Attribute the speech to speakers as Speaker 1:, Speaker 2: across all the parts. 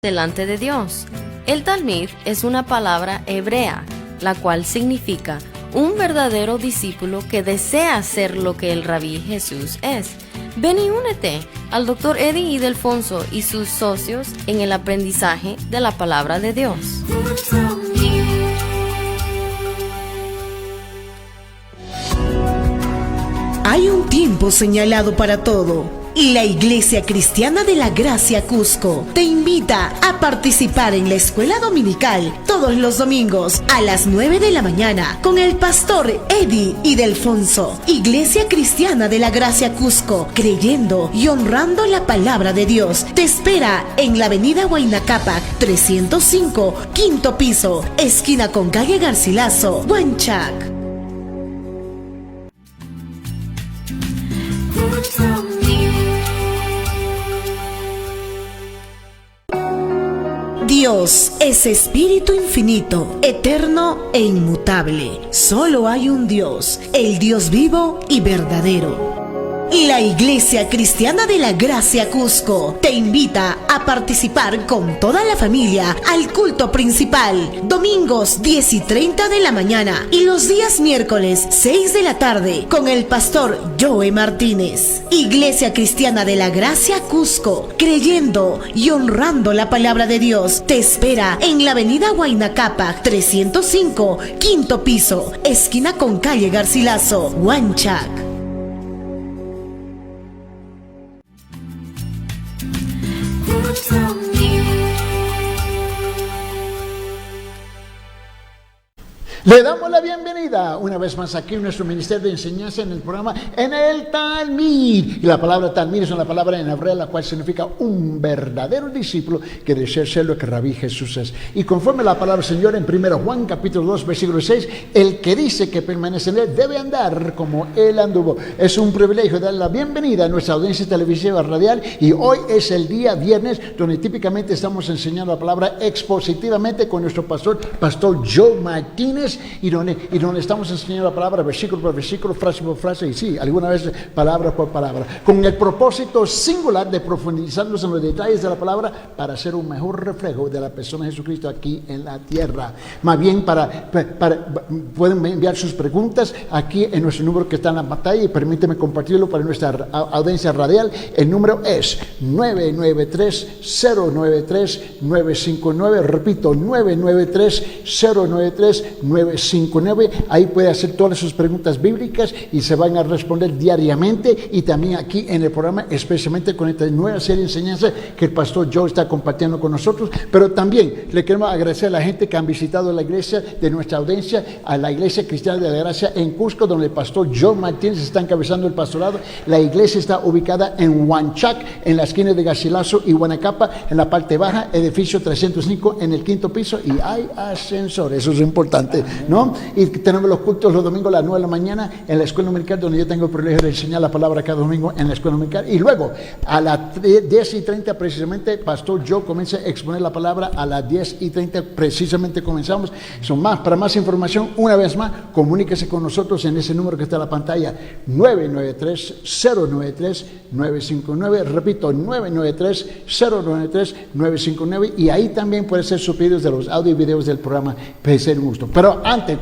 Speaker 1: delante de Dios. El Talmid es una palabra hebrea, la cual significa un verdadero discípulo que desea ser lo que el Rabí Jesús es. Ven y únete al Dr. Eddie Ildefonso y sus socios en el aprendizaje de la palabra de Dios.
Speaker 2: Hay un tiempo señalado para todo. Y la Iglesia Cristiana de la Gracia Cusco te invita a participar en la escuela dominical todos los domingos a las 9 de la mañana con el pastor Eddie Ildefonso. Iglesia Cristiana de la Gracia Cusco, creyendo y honrando la palabra de Dios, te espera en la avenida Huayna Cápac 305, quinto piso, esquina con calle Garcilaso, Huanchac. Dios es espíritu infinito, eterno e inmutable. Solo hay un Dios, el Dios vivo y verdadero. La Iglesia Cristiana de la Gracia Cusco te invita a participar con toda la familia al culto principal, domingos 10 y 30 de la mañana y los días miércoles 6 de la tarde con el pastor Joe Martínez. Iglesia Cristiana de la Gracia Cusco, creyendo y honrando la palabra de Dios, te espera en la avenida Huayna Cápac 305, quinto piso, esquina con calle Garcilaso, Huanchac.
Speaker 3: Le damos la bienvenida una vez más aquí en nuestro ministerio de enseñanza en el programa En el Talmid. Y la palabra Talmid es una palabra en hebreo la cual significa un verdadero discípulo que desea ser lo que Rabí Jesús es. Y conforme la palabra del Señor en 1 Juan capítulo 2 versículo 6, el que dice que permanece en él debe andar como él anduvo. Es un privilegio dar la bienvenida a nuestra audiencia televisiva radial y hoy es el día viernes donde típicamente estamos enseñando la palabra expositivamente con nuestro pastor Joe Martínez. Y donde estamos enseñando la palabra versículo por versículo, frase por frase, y sí, alguna vez palabra por palabra, con el propósito singular de profundizarnos en los detalles de la palabra para hacer un mejor reflejo de la persona de Jesucristo aquí en la tierra. Más bien, pueden enviar sus preguntas aquí en nuestro número que está en la pantalla y permíteme compartirlo para nuestra audiencia radial. El número es 993-093-959, repito, 993-093-959. Ahí puede hacer todas sus preguntas bíblicas y se van a responder diariamente y también aquí en el programa, especialmente con esta nueva serie de enseñanzas que el pastor Joe está compartiendo con nosotros. Pero también le queremos agradecer a la gente que han visitado la iglesia de nuestra audiencia, a la Iglesia Cristiana de la Gracia en Cusco, donde el pastor Joe Martínez está encabezando el pastorado. La iglesia está ubicada en Huanchac, en la esquina de Garcilaso y Huanacapa, en la parte baja, edificio 305 en el quinto piso, y hay ascensor, eso es importante, ¿no? Y tenemos los cultos los domingos a las 9 de la mañana en la escuela dominical, donde yo tengo el privilegio de enseñar la palabra cada domingo en la escuela dominical. Y luego a las 10 y 30 precisamente, pastor Joe comienza a exponer la palabra. A las 10 y 30 precisamente comenzamos. Para más información, una vez más, comuníquese con nosotros en ese número que está en la pantalla, 993-093-959, repito, 993-093-959, y ahí también puede ser sus pedidos de los audio y videos del programa. Puede ser un gusto. Pero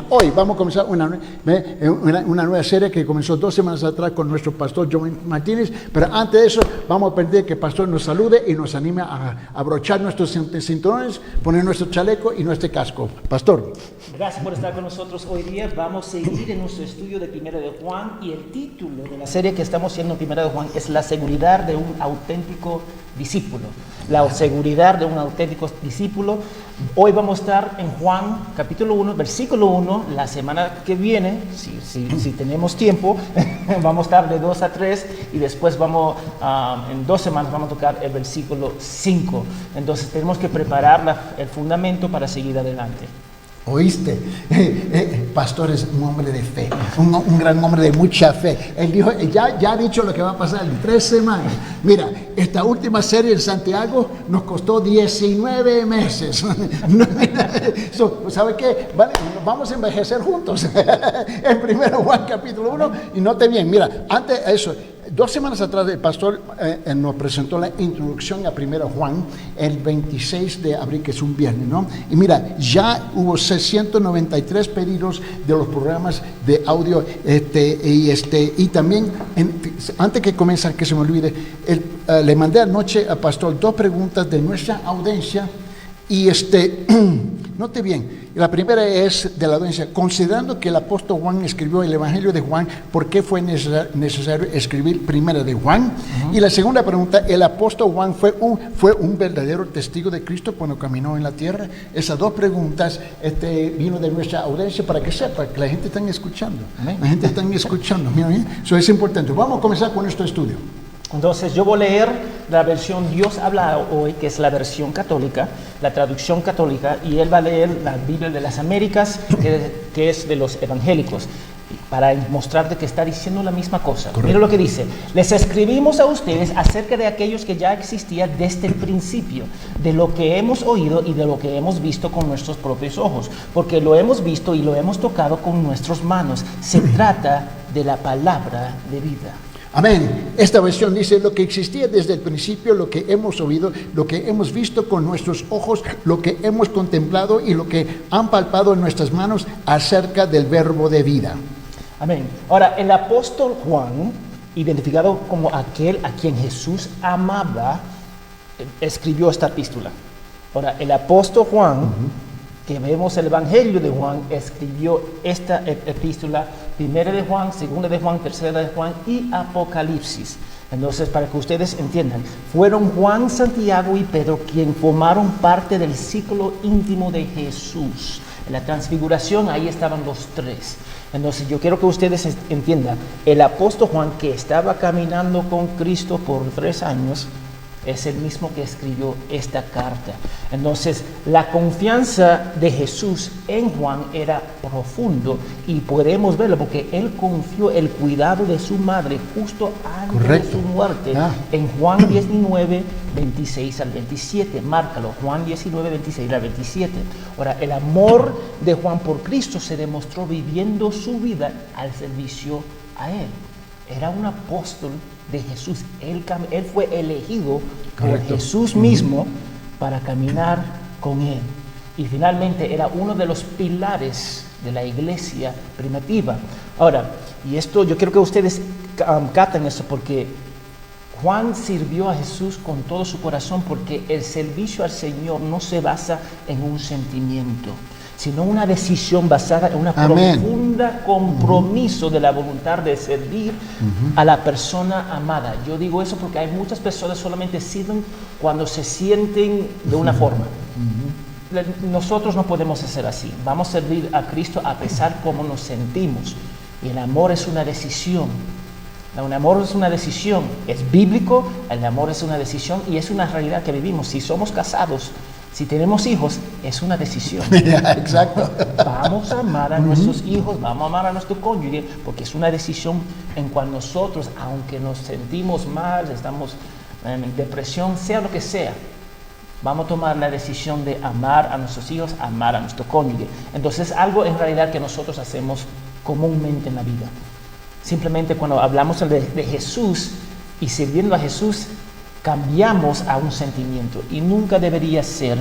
Speaker 3: hoy vamos a comenzar una nueva serie que comenzó 2 semanas atrás con nuestro pastor Joe Martínez. Pero antes de eso, vamos a pedir que el pastor nos salude y nos anime a abrochar nuestros cinturones, poner nuestro chaleco y nuestro casco. Pastor.
Speaker 4: Gracias por estar con nosotros hoy día. Vamos a seguir en nuestro estudio de 1 de Juan, y el título de la serie que estamos haciendo en 1 de Juan es La seguridad de un auténtico discípulo. La seguridad de un auténtico discípulo. Hoy vamos a estar en Juan capítulo 1, versículo 1. La semana que viene, si tenemos tiempo, vamos a estar de 2 a 3 y después en 2 semanas vamos a tocar el versículo 5. Entonces tenemos que preparar el fundamento para seguir adelante.
Speaker 3: ¿Oíste? Pastor es un hombre de fe, un gran hombre de mucha fe. Él dijo, ya ha dicho lo que va a pasar en 3 semanas. Mira, esta última serie en Santiago nos costó 19 meses. ¿Sabe qué? Vamos a envejecer juntos. En 1 Juan capítulo 1, y note bien, mira, antes de eso, 2 semanas atrás el pastor nos presentó la introducción a 1 Juan, el 26 de abril, que es un viernes, ¿no? Y mira, ya hubo 693 pedidos de los programas de audio, y también, antes que comience, que se me olvide, le mandé anoche al pastor 2 preguntas de nuestra audiencia, y note bien, la primera es de la audiencia: considerando que el apóstol Juan escribió el Evangelio de Juan, ¿por qué fue necesario escribir Primera de Juan? Y la segunda pregunta: ¿el apóstol Juan fue un verdadero testigo de Cristo cuando caminó en la tierra? Esas 2 preguntas vino de nuestra audiencia, para que sepa que la gente está escuchando. Amén. La gente está escuchando. Mira, eso es importante. Vamos a comenzar con nuestro estudio.
Speaker 4: Entonces yo voy a leer la versión Dios habla hoy, que es la versión católica, la traducción católica, y él va a leer la Biblia de las Américas, que es de los evangélicos, para mostrarte que está diciendo la misma cosa. Correcto. Mira lo que dice: les escribimos a ustedes acerca de aquellos que ya existían desde el principio, de lo que hemos oído y de lo que hemos visto con nuestros propios ojos, porque lo hemos visto y lo hemos tocado con nuestras manos. Se trata de la palabra de vida.
Speaker 3: Amén. Esta versión dice: lo que existía desde el principio, lo que hemos oído, lo que hemos visto con nuestros ojos, lo que hemos contemplado y lo que han palpado en nuestras manos acerca del verbo de vida.
Speaker 4: Amén. Ahora, el apóstol Juan, identificado como aquel a quien Jesús amaba, escribió esta epístola. Ahora, el apóstol Juan, que vemos el Evangelio de Juan, escribió esta epístola: 1 de Juan, 2 de Juan, 3 de Juan y Apocalipsis. Entonces, para que ustedes entiendan, fueron Juan, Santiago y Pedro quien formaron parte del círculo íntimo de Jesús. En la transfiguración, ahí estaban los 3. Entonces, yo quiero que ustedes entiendan, el apóstol Juan, que estaba caminando con Cristo por 3 años, es el mismo que escribió esta carta. Entonces, la confianza de Jesús en Juan era profundo, y podemos verlo porque él confió el cuidado de su madre justo antes de su muerte. En Juan 19, 26 al 27. Márcalo, Juan 19, 26 al 27. Ahora, el amor de Juan por Cristo se demostró viviendo su vida al servicio a él. Era un apóstol de Jesús. Él fue elegido por Jesús mismo para caminar con él. Y finalmente era uno de los pilares de la iglesia primitiva. Ahora, y esto yo quiero que ustedes capten eso, porque Juan sirvió a Jesús con todo su corazón, porque el servicio al Señor no se basa en un sentimiento, sino una decisión basada en una profunda compromiso de la voluntad de servir a la persona amada. Yo digo eso porque hay muchas personas solamente sirven cuando se sienten de una forma. Nosotros no podemos hacer así. Vamos a servir a Cristo a pesar como nos sentimos. Y el amor es una decisión. El amor es una decisión. Es bíblico, el amor es una decisión y es una realidad que vivimos. Si somos casados, si tenemos hijos, es una decisión.
Speaker 3: Exacto.
Speaker 4: Vamos a amar a nuestros hijos, vamos a amar a nuestro cónyuge, porque es una decisión en cual nosotros, aunque nos sentimos mal, estamos en depresión, sea lo que sea, vamos a tomar la decisión de amar a nuestros hijos, amar a nuestro cónyuge. Entonces, es algo en realidad que nosotros hacemos comúnmente en la vida. Simplemente cuando hablamos de Jesús y sirviendo a Jesús, cambiamos a un sentimiento, y nunca debería ser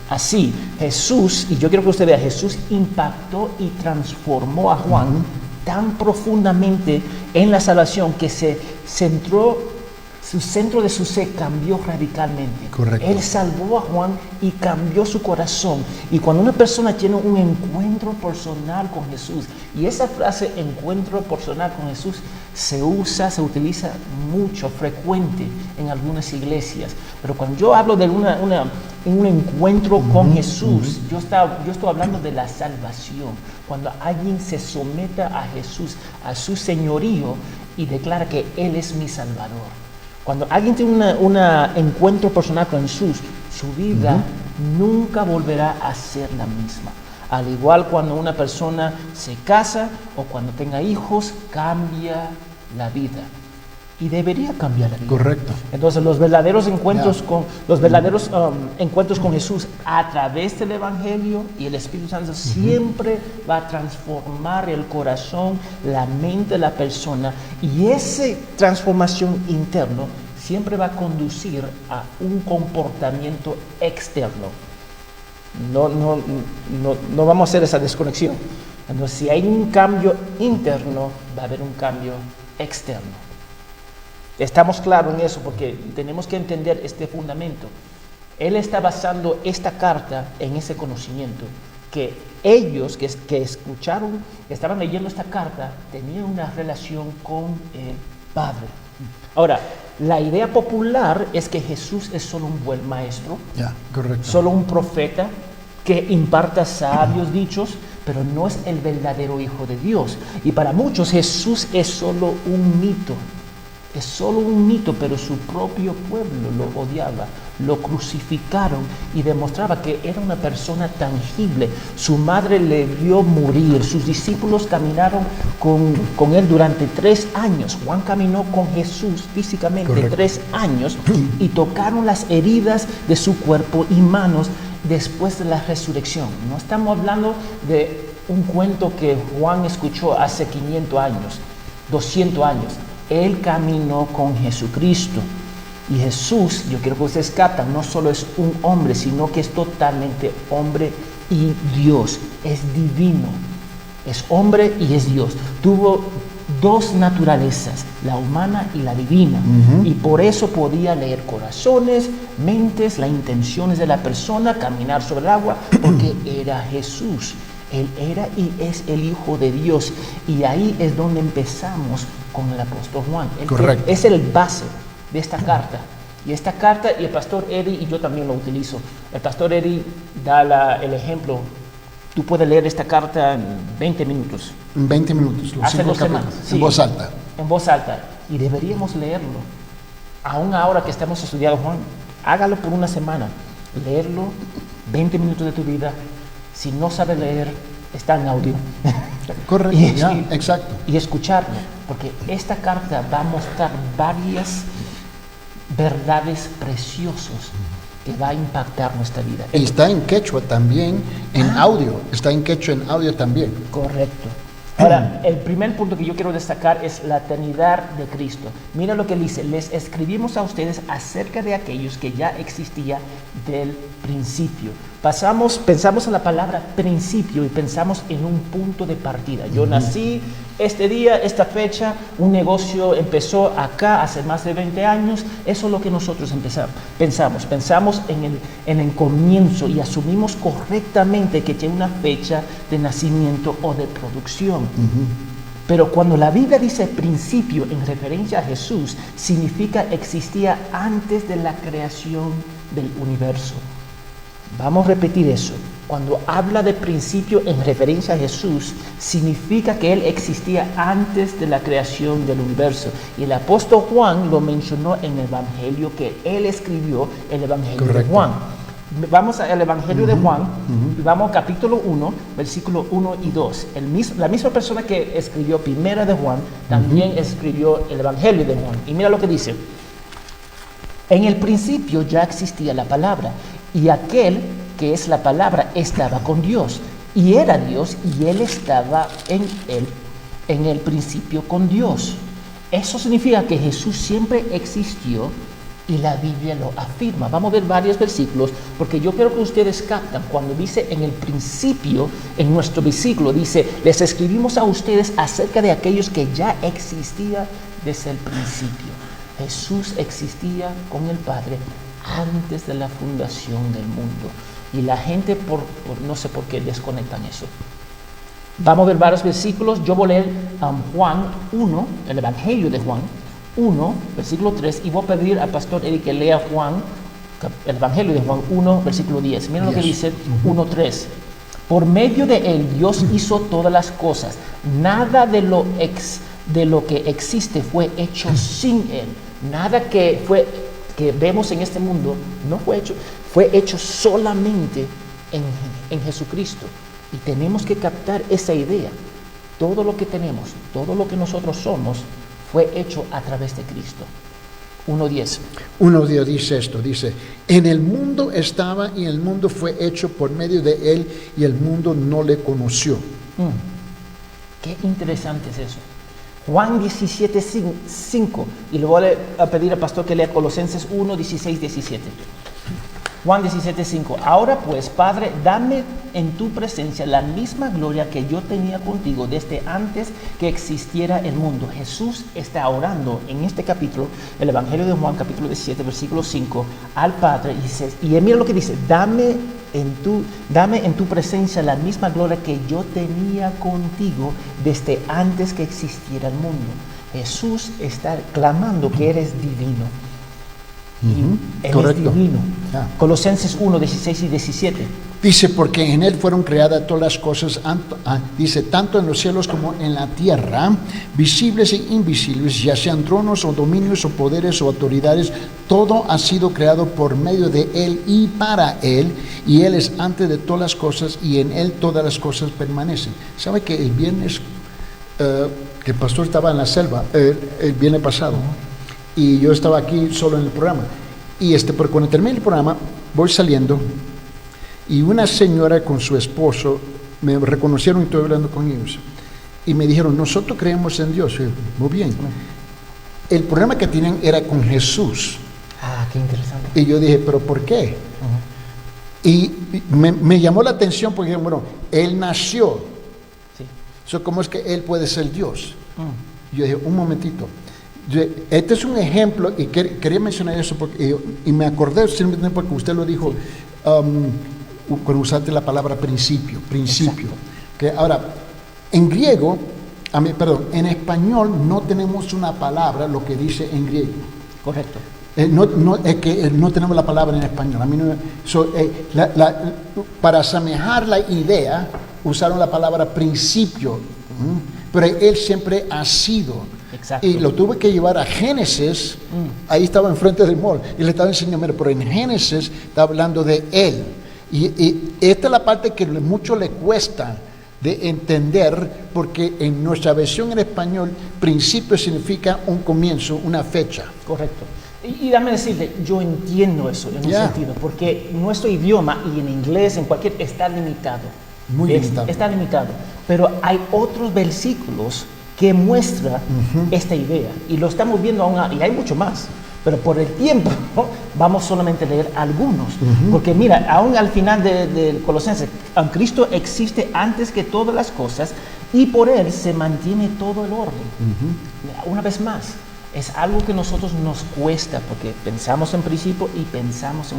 Speaker 4: así. Jesús, y yo quiero que usted vea, Jesús impactó y transformó a Juan tan profundamente en la salvación que su centro de su ser cambió radicalmente.
Speaker 3: Correcto.
Speaker 4: Él salvó a Juan y cambió su corazón. Y cuando una persona tiene un encuentro personal con Jesús, y esa frase encuentro personal con Jesús se utiliza mucho, frecuente en algunas iglesias, pero cuando yo hablo de un encuentro con Jesús, yo estoy hablando de la salvación. Cuando alguien se someta a Jesús, a su señorío, y declara que Él es mi Salvador. Cuando alguien tiene un encuentro personal con Jesús, su vida nunca volverá a ser la misma. Al igual cuando una persona se casa o cuando tenga hijos, cambia la vida. y debería cambiar la vida.
Speaker 3: Correcto.
Speaker 4: Entonces los verdaderos encuentros encuentros con Jesús a través del Evangelio y el Espíritu Santo siempre va a transformar el corazón, la mente de la persona, y esa transformación interna siempre va a conducir a un comportamiento externo. No vamos a hacer esa desconexión. Entonces, si hay un cambio interno, va a haber un cambio externo. Estamos claros en eso porque tenemos que entender este fundamento. Él está basando esta carta en ese conocimiento, que ellos que escucharon, que estaban leyendo esta carta, tenían una relación con el Padre. Ahora, la idea popular es que Jesús es solo un buen maestro,
Speaker 3: Correcto.
Speaker 4: solo un profeta que imparta sabios dichos, pero no es el verdadero Hijo de Dios. Y para muchos Jesús es solo un mito. Es solo un mito, pero su propio pueblo lo odiaba, lo crucificaron y demostraba que era una persona tangible. Su madre le vio morir, sus discípulos caminaron con él durante 3 años. Juan caminó con Jesús físicamente. Correcto. 3 años y tocaron las heridas de su cuerpo y manos después de la resurrección. No estamos hablando de un cuento que Juan escuchó hace 500 años, 200 años. Él caminó con Jesucristo. Y Jesús, yo quiero que ustedes captan, no solo es un hombre, sino que es totalmente hombre y Dios. Es divino. Es hombre y es Dios. Tuvo 2 naturalezas, la humana y la divina. Y por eso podía leer corazones, mentes, las intenciones de la persona, caminar sobre el agua, porque era Jesús. Él era y es el Hijo de Dios. Y ahí es donde empezamos con el apóstol Juan. Correcto. Es el base de esta carta. Y esta carta, y el pastor Eddie y yo también lo utilizo. El pastor Eddie da el ejemplo. Tú puedes leer esta carta en 20 minutos.
Speaker 3: En 20 minutos.
Speaker 4: Hace 2 semanas.
Speaker 3: Sí, en voz alta.
Speaker 4: En voz alta. Y deberíamos leerlo. Aún ahora que estamos estudiando Juan, hágalo por una semana. Leerlo, 20 minutos de tu vida. Si no sabe leer, está en audio.
Speaker 3: Correcto, exacto.
Speaker 4: Y escucharlo, porque esta carta va a mostrar varias verdades preciosas que va a impactar nuestra vida.
Speaker 3: Y está en quechua también, en audio. Está en quechua en audio también.
Speaker 4: Correcto. Ahora, el primer punto que yo quiero destacar es la eternidad de Cristo. Mira lo que dice: les escribimos a ustedes acerca de aquellos que ya existía del principio. Pensamos en la palabra principio y pensamos en un punto de partida. Yo nací este día, esta fecha, un negocio empezó acá hace más de 20 años. Eso es lo que nosotros pensamos en el comienzo y asumimos correctamente que tiene una fecha de nacimiento o de producción. Pero cuando la Biblia dice principio en referencia a Jesús, significa existía antes de la creación del universo. Vamos a repetir eso. Cuando habla de principio en referencia a Jesús, significa que Él existía antes de la creación del universo. Y el apóstol Juan lo mencionó en el Evangelio que Él escribió, el Evangelio de Juan. Vamos al Evangelio de Juan, y vamos al capítulo 1, versículo 1 y 2. La misma persona que escribió Primera de Juan, también escribió el Evangelio de Juan. Y mira lo que dice. En el principio ya existía la palabra, y aquel que es la palabra estaba con Dios, y era Dios, y Él estaba en el principio con Dios. Eso significa que Jesús siempre existió, y la Biblia lo afirma. Vamos a ver varios versículos, porque yo quiero que ustedes captan, cuando dice en el principio, en nuestro versículo, dice, les escribimos a ustedes acerca de aquellos que ya existían desde el principio. Jesús existía con el Padre antes de la fundación del mundo. Y la gente, no sé por qué, desconectan eso. Vamos a ver varios versículos. Yo voy a leer Juan 1, el Evangelio de Juan 1, versículo 3, y voy a pedir al pastor Eric que lea el Evangelio de Juan 1, versículo 10. Miren lo que dice 1:3. Por medio de Él Dios hizo todas las cosas. Nada de lo que existe fue hecho sin Él. Nada que vemos en este mundo no fue hecho solamente en Jesucristo. Y tenemos que captar esa idea. Todo lo que tenemos, todo lo que nosotros somos, fue hecho a través de Cristo. 1:10.
Speaker 3: Uno de Dios dice esto, dice, en el mundo estaba y el mundo fue hecho por medio de él y el mundo no le conoció.
Speaker 4: Qué interesante es eso. Juan 17:5, y le voy a pedir al pastor que lea Colosenses 1:16-17. Juan 17:5. Ahora pues, Padre, dame en tu presencia la misma gloria que yo tenía contigo desde antes que existiera el mundo. Jesús está orando en este capítulo, el Evangelio de Juan, capítulo 17, versículo 5, al Padre, y mira lo que dice: dame en tu presencia la misma gloria que yo tenía contigo desde antes que existiera el mundo. Jesús está clamando que eres divino. Él
Speaker 3: Correcto.
Speaker 4: es divino.
Speaker 3: Ah.
Speaker 4: Colosenses 1:16-17.
Speaker 3: Dice, porque en él fueron creadas todas las cosas, dice, tanto en los cielos como en la tierra, visibles e invisibles, ya sean tronos o dominios o poderes o autoridades, todo ha sido creado por medio de él y para él, y él es antes de todas las cosas, y en él todas las cosas permanecen. ¿Sabe que el viernes que el pastor estaba en la selva, el viernes pasado, y yo estaba aquí solo en el programa, y pero cuando terminé el programa, voy saliendo, y una señora con su esposo me reconocieron y estoy hablando con ellos, y me dijeron, nosotros creemos en Dios. Y yo, muy bien. El problema que tenían era con Jesús.
Speaker 4: Ah, qué interesante.
Speaker 3: Y yo dije, ¿pero por qué? Y me llamó la atención porque, bueno, Él nació.
Speaker 4: Sí.
Speaker 3: ¿Cómo es que Él puede ser Dios? Yo dije, un momentito. Este es un ejemplo, y quería mencionar eso, y me acordé simplemente porque usted lo dijo, cuando usaste la palabra principio. Que ahora, en griego, en español no tenemos una palabra, lo que dice en griego.
Speaker 4: Correcto.
Speaker 3: Es que no tenemos la palabra en español. Para asemejar la idea, usaron la palabra principio, pero Él siempre ha sido.
Speaker 4: Exacto.
Speaker 3: Y lo tuve que llevar a Génesis, ahí estaba enfrente del mall, y le estaba enseñando, mira, pero en Génesis está hablando de Él. Y esta es la parte que mucho le cuesta de entender, porque en nuestra versión en español, principio significa un comienzo, una fecha.
Speaker 4: Correcto. Y dame decirle, yo entiendo eso en un sentido, porque nuestro idioma, y en inglés, en cualquier, está limitado.
Speaker 3: Muy limitado.
Speaker 4: Está limitado. Pero hay otros versículos que muestran esta idea, y lo estamos viendo aún, y hay mucho más. Pero por el tiempo vamos solamente a leer algunos. Porque mira, aún al final de Colosenses, Cristo existe antes que todas las cosas y por Él se mantiene todo el orden. Una vez más, es algo que a nosotros nos cuesta porque pensamos en principio y pensamos en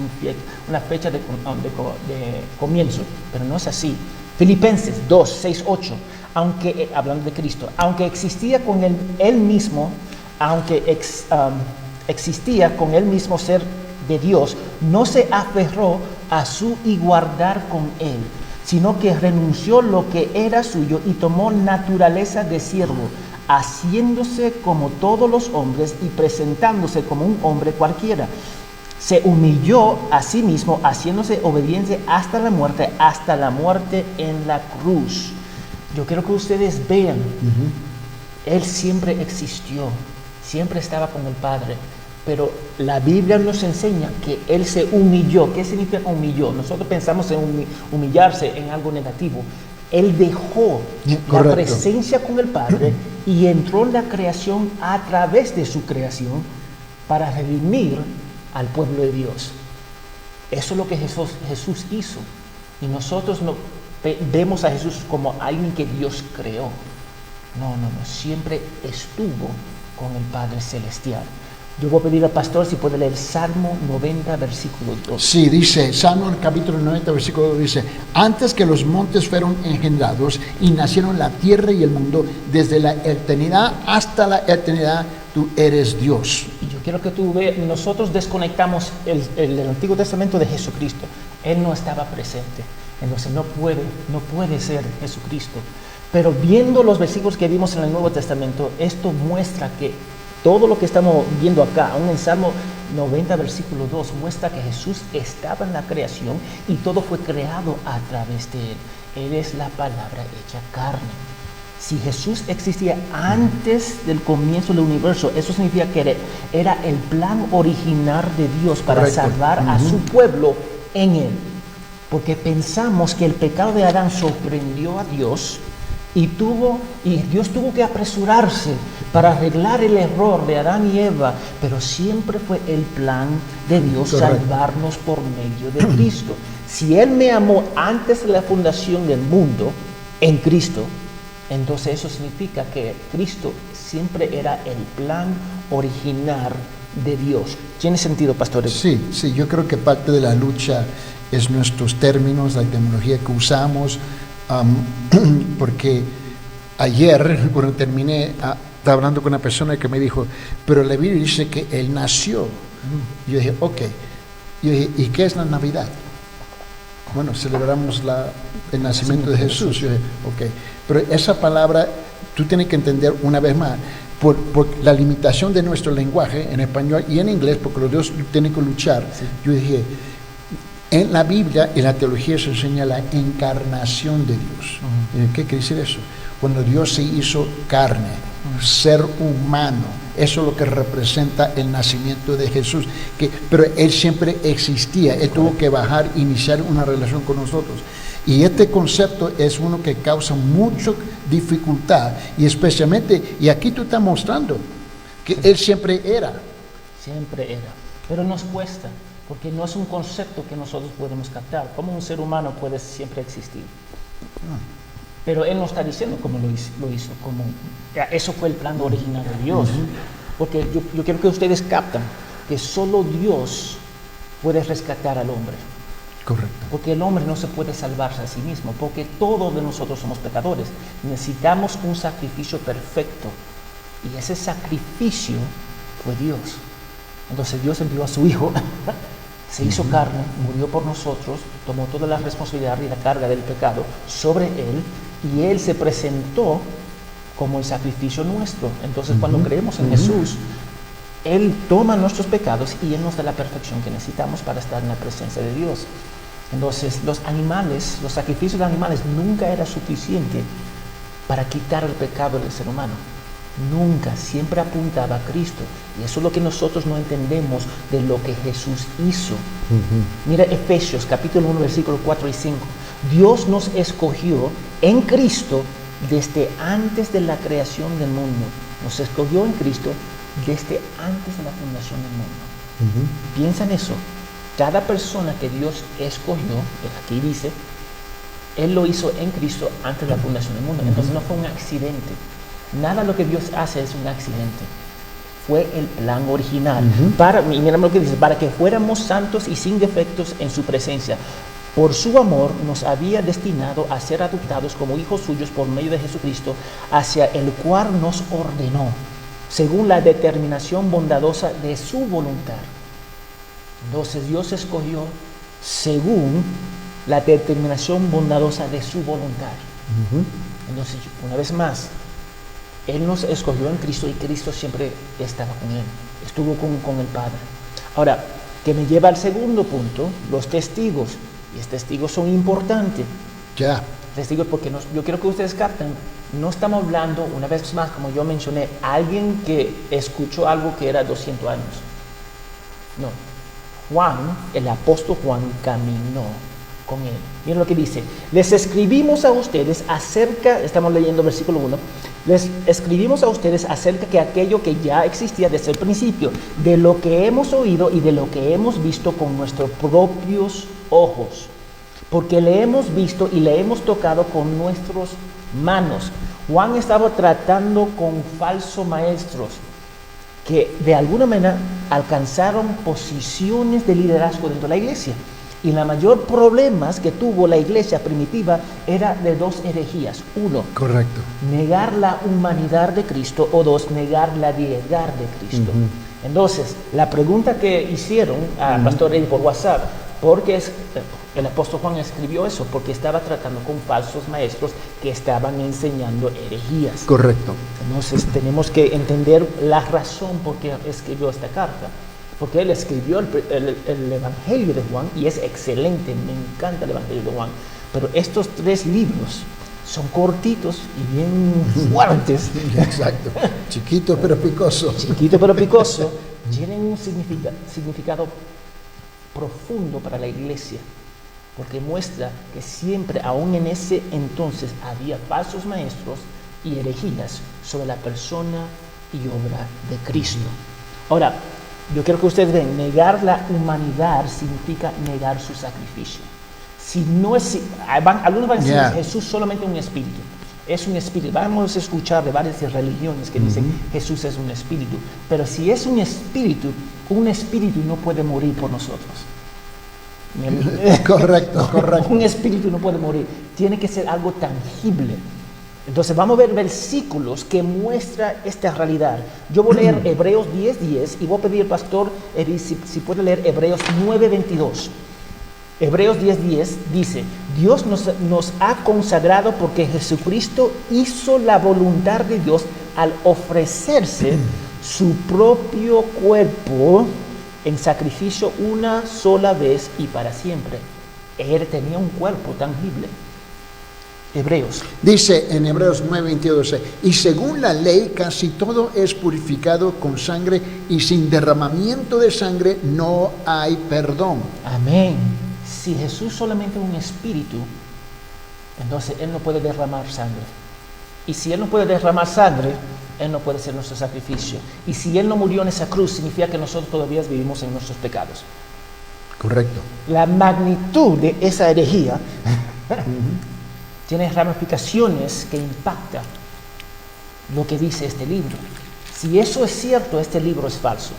Speaker 4: una fecha de comienzo, pero no es así. Filipenses 2:6-8, hablando de Cristo, aunque existía con Él mismo, existía con él mismo ser de Dios, no se aferró a su igualdad con él, sino que renunció lo que era suyo y tomó naturaleza de siervo, haciéndose como todos los hombres y presentándose como un hombre cualquiera. Se humilló a sí mismo, haciéndose obediente hasta la muerte en la cruz. Yo quiero que ustedes vean, Él siempre existió, siempre estaba con el Padre. Pero la Biblia nos enseña que Él se humilló. ¿Qué significa humilló? Nosotros pensamos en humillarse en algo negativo. Él dejó la presencia con el Padre y entró en la creación a través de su creación para redimir al pueblo de Dios. Eso es lo que Jesús hizo. Y nosotros no vemos a Jesús como alguien que Dios creó. No, siempre estuvo con el Padre Celestial. Yo voy a pedir al pastor si puede leer Salmo 90, versículo 2. Sí,
Speaker 3: dice, Salmo capítulo 90, versículo 2, dice, antes que los montes fueron engendrados y nacieron la tierra y el mundo, desde la eternidad hasta la eternidad, tú eres Dios.
Speaker 4: Y yo quiero que tú veas, nosotros desconectamos el Antiguo Testamento de Jesucristo. Él no estaba presente, entonces no puede ser Jesucristo. Pero viendo los versículos que vimos en el Nuevo Testamento, esto muestra que todo lo que estamos viendo acá, aún en Salmo 90, versículo 2, muestra que Jesús estaba en la creación y todo fue creado a través de Él. Él es la palabra hecha carne. Si Jesús existía antes del comienzo del universo, eso significa que era el plan original de Dios para
Speaker 3: Correcto.
Speaker 4: salvar a su pueblo en él. Porque pensamos que el pecado de Adán sorprendió a Dios y Dios tuvo que apresurarse para arreglar el error de Adán y Eva, pero siempre fue el plan de Dios salvarnos por medio de Cristo. Si Él me amó antes de la fundación del mundo, en Cristo, entonces eso significa que Cristo siempre era el plan original de Dios. ¿Tiene sentido, pastor?
Speaker 3: Sí, yo creo que parte de la lucha es nuestros términos, la terminología que usamos, porque ayer, cuando terminé, estaba hablando con una persona que me dijo, pero la Biblia dice que Él nació. Yo dije, ok. Yo dije, ¿y qué es la Navidad? Bueno, celebramos el nacimiento de Jesús. Yo dije, ok. Pero esa palabra, tú tienes que entender una vez más, por la limitación de nuestro lenguaje en español y en inglés, porque los dos tienen que luchar. Sí. Yo dije, en la Biblia y la teología se enseña la encarnación de Dios. ¿Qué quiere decir eso? Cuando Dios se hizo carne, ser humano, eso es lo que representa el nacimiento de Jesús. Pero Él siempre existía, Él tuvo que bajar, iniciar una relación con nosotros. Y este concepto es uno que causa mucha dificultad, y especialmente, y aquí tú estás mostrando que Él siempre era.
Speaker 4: Siempre era, pero nos cuesta, porque no es un concepto que nosotros podemos captar. ¿Cómo un ser humano puede siempre existir? Pero Él no está diciendo cómo lo hizo, como eso fue el plan original de Dios. Porque yo quiero que ustedes captan que solo Dios puede rescatar al hombre.
Speaker 3: Correcto.
Speaker 4: Porque el hombre no se puede salvarse a sí mismo, porque todos de nosotros somos pecadores. Necesitamos un sacrificio perfecto, y ese sacrificio fue Dios. Entonces Dios envió a su Hijo, se hizo carne, murió por nosotros, tomó toda la responsabilidad y la carga del pecado sobre Él, y Él se presentó como el sacrificio nuestro. Entonces cuando creemos en Jesús, Él toma nuestros pecados y Él nos da la perfección que necesitamos para estar en la presencia de Dios. Entonces los sacrificios de animales nunca era suficiente para quitar el pecado del ser humano. Nunca, siempre apuntaba a Cristo. Y eso es lo que nosotros no entendemos de lo que Jesús hizo. Mira Efesios capítulo 1, versículos 4 y 5. Dios nos escogió en Cristo desde antes de la creación del mundo. Nos escogió en Cristo desde antes de la fundación del mundo. Piensa en eso. Cada persona que Dios escogió, aquí dice, Él lo hizo en Cristo antes de la fundación del mundo. Entonces no fue un accidente. Nada de lo que Dios hace es un accidente. Fue el plan original. Y mira lo que dice, para que fuéramos santos y sin defectos en su presencia. Por su amor nos había destinado a ser adoptados como hijos suyos por medio de Jesucristo, hacia el cual nos ordenó, según la determinación bondadosa de su voluntad. Entonces Dios escogió según la determinación bondadosa de su voluntad. Entonces, una vez más, Él nos escogió en Cristo, y Cristo siempre estaba con Él, estuvo con el Padre. Ahora, que me lleva al segundo punto, los testigos. Y los testigos son importantes. Testigos porque yo quiero que ustedes capten, no estamos hablando, una vez más, como yo mencioné, alguien que escuchó algo que era 200 años. No. Juan, el apóstol Juan, caminó con Él. Miren lo que dice: les escribimos a ustedes acerca, estamos leyendo versículo 1, les escribimos a ustedes acerca de aquello que ya existía desde el principio, de lo que hemos oído y de lo que hemos visto con nuestros propios ojos, porque le hemos visto y le hemos tocado con nuestras manos. Juan estaba tratando con falsos maestros que de alguna manera alcanzaron posiciones de liderazgo dentro de la iglesia. Y la mayor problemas que tuvo la iglesia primitiva era de dos herejías. Uno,
Speaker 3: correcto,
Speaker 4: negar la humanidad de Cristo, o dos, negar la deidad de Cristo. Entonces, la pregunta que hicieron a Pastor Eddie por WhatsApp, porque el apóstol Juan escribió eso, porque estaba tratando con falsos maestros que estaban enseñando herejías.
Speaker 3: Correcto.
Speaker 4: Entonces tenemos que entender la razón por qué escribió esta carta, porque él escribió el Evangelio de Juan, y es excelente, me encanta el Evangelio de Juan, pero estos 3 libros son cortitos y bien fuertes.
Speaker 3: Exacto. Chiquito pero picoso.
Speaker 4: Chiquito pero picoso. Tienen un significado profundo para la iglesia, porque muestra que siempre, aún en ese entonces, había falsos maestros y herejías sobre la persona y obra de Cristo. Ahora, yo quiero que ustedes vean, negar la humanidad significa negar su sacrificio. Si no es, algunos van a decir, Jesús solamente un espíritu. Es un espíritu. Vamos a escuchar de varias religiones que dicen Jesús es un espíritu. Pero si es un espíritu no puede morir por nosotros.
Speaker 3: Correcto.
Speaker 4: Un espíritu no puede morir. Tiene que ser algo tangible. Entonces vamos a ver versículos que muestran esta realidad. Yo voy a leer Hebreos 10:10 y voy a pedir al pastor si puede leer Hebreos 9:22. Hebreos 10:10 dice, Dios nos ha consagrado porque Jesucristo hizo la voluntad de Dios al ofrecerse su propio cuerpo en sacrificio una sola vez y para siempre. Él tenía un cuerpo tangible. Hebreos.
Speaker 3: Dice en Hebreos 9:22, y según la ley casi todo es purificado con sangre y sin derramamiento de sangre no hay perdón.
Speaker 4: Amén. Si Jesús solamente es un espíritu, entonces Él no puede derramar sangre. Y si Él no puede derramar sangre, Él no puede ser nuestro sacrificio. Y si Él no murió en esa cruz, significa que nosotros todavía vivimos en nuestros pecados.
Speaker 3: Correcto.
Speaker 4: La magnitud de esa herejía tiene ramificaciones que impactan lo que dice este libro. Si eso es cierto, este libro es falso.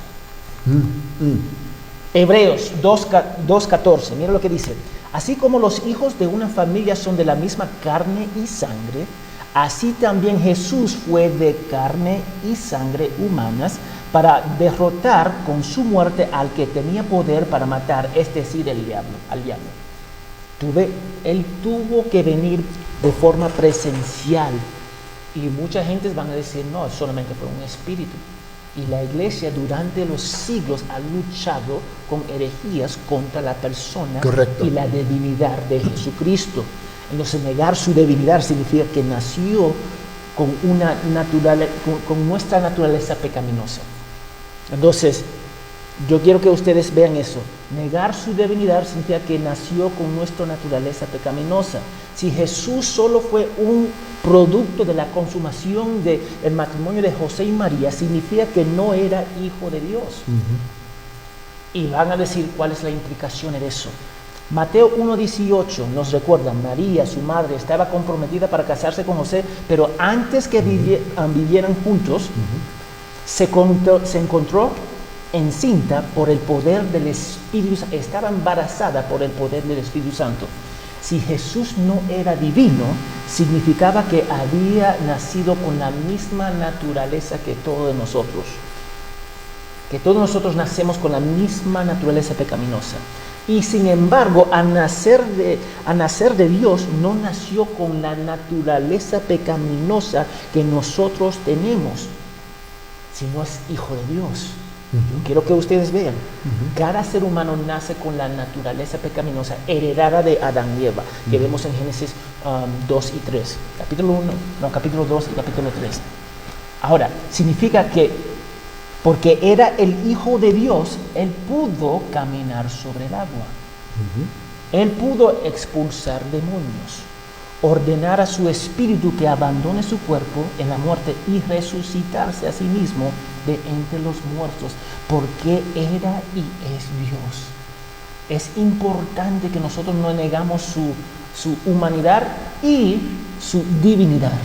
Speaker 4: Hebreos 2:14, mira lo que dice. Así como los hijos de una familia son de la misma carne y sangre, así también Jesús fue de carne y sangre humanas para derrotar con su muerte al que tenía poder para matar, es decir, al diablo. Él tuvo que venir de forma presencial y mucha gente van a decir, no, solamente fue un espíritu. Y la iglesia durante los siglos ha luchado con herejías contra la persona y la divinidad de Jesucristo. Entonces negar su divinidad significa que nació con nuestra naturaleza pecaminosa. Entonces, yo quiero que ustedes vean eso. Negar su divinidad significa que nació con nuestra naturaleza pecaminosa. Si Jesús solo fue un producto de la consumación del matrimonio de José y María, significa que no era hijo de Dios. Y van a decir cuál es la implicación de eso. Mateo 1:18 nos recuerda, María, su madre, estaba comprometida para casarse con José, pero antes que vivieran juntos, se encontró encinta por el poder del Espíritu Santo, estaba embarazada por el poder del Espíritu Santo. Si Jesús no era divino, significaba que había nacido con la misma naturaleza que todos nosotros. Que todos nosotros nacemos con la misma naturaleza pecaminosa. Y sin embargo, al nacer de Dios, no nació con la naturaleza pecaminosa que nosotros tenemos, sino es hijo de Dios. Quiero que ustedes vean, cada ser humano nace con la naturaleza pecaminosa heredada de Adán y Eva, que vemos en Génesis 2 y 3, capítulo 2 y capítulo 3. Ahora, significa que porque era el Hijo de Dios, Él pudo caminar sobre el agua. Él pudo expulsar demonios, ordenar a su espíritu que abandone su cuerpo en la muerte y resucitarse a sí mismo de entre los muertos, porque era y es Dios. Es importante que nosotros no negamos su humanidad y su divinidad.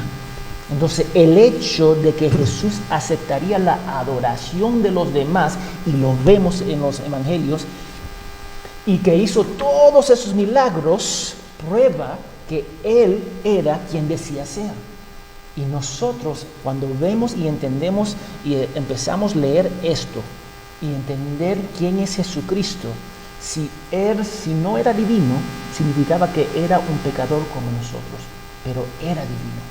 Speaker 4: Entonces, el hecho de que Jesús aceptaría la adoración de los demás, y lo vemos en los evangelios, y que hizo todos esos milagros, prueba que Él era quien decía ser. Y nosotros, cuando vemos y entendemos y empezamos a leer esto y entender quién es Jesucristo, si no era divino, significaba que era un pecador como nosotros, pero era divino.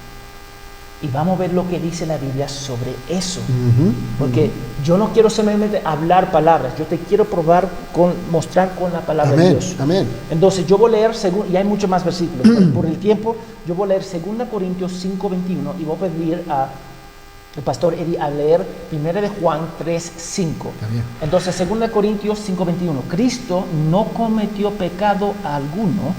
Speaker 4: Y vamos a ver lo que dice la Biblia sobre eso. Porque yo no quiero simplemente hablar palabras, yo te quiero mostrar con la palabra de Dios.
Speaker 3: Amén.
Speaker 4: Entonces yo voy a leer, y hay muchos más versículos, por el tiempo, yo voy a leer 2 Corintios 5:21 y voy a pedir al pastor Eddie a leer 1 de Juan 3:5. Entonces 2 Corintios 5:21, Cristo no cometió pecado alguno,